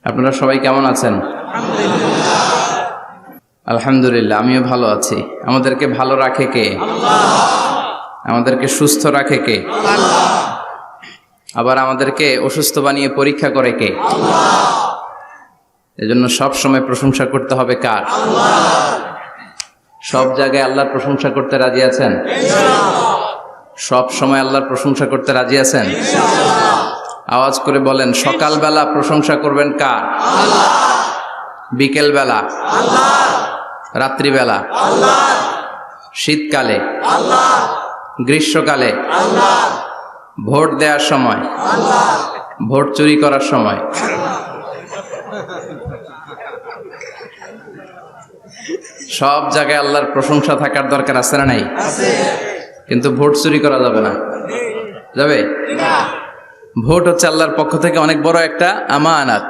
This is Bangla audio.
আপনারা সবাই কেমন আছেন? আলহামদুলিল্লাহ, আমিও ভালো আছি। আমাদেরকে ভালো রাখে কে? আমাদেরকে সুস্থ রাখে কে? আবার আমাদেরকে অসুস্থ বানিয়ে পরীক্ষা করে কে? এজন্য সব সময় প্রশংসা করতে হবে কার? সব জায়গায় আল্লাহর প্রশংসা করতে রাজি আছেন? সব সময় আল্লাহর প্রশংসা করতে রাজি আছেন? আওয়াজ করে বলেন, সকালবেলা প্রশংসা করবেন কার? বিকেল বেলা? রাত্রিবেলা? শীতকালে? গ্রীষ্মকালে? ভোট দেওয়ার সময়? ভোট চুরি করার সময়? সব জায়গায় আল্লাহর প্রশংসা থাকার দরকার আছে না নাই? কিন্তু ভোট চুরি করা যাবে না। যাবে? ভোট হচ্ছে আল্লাহর পক্ষ থেকে অনেক বড় একটা আমানাত।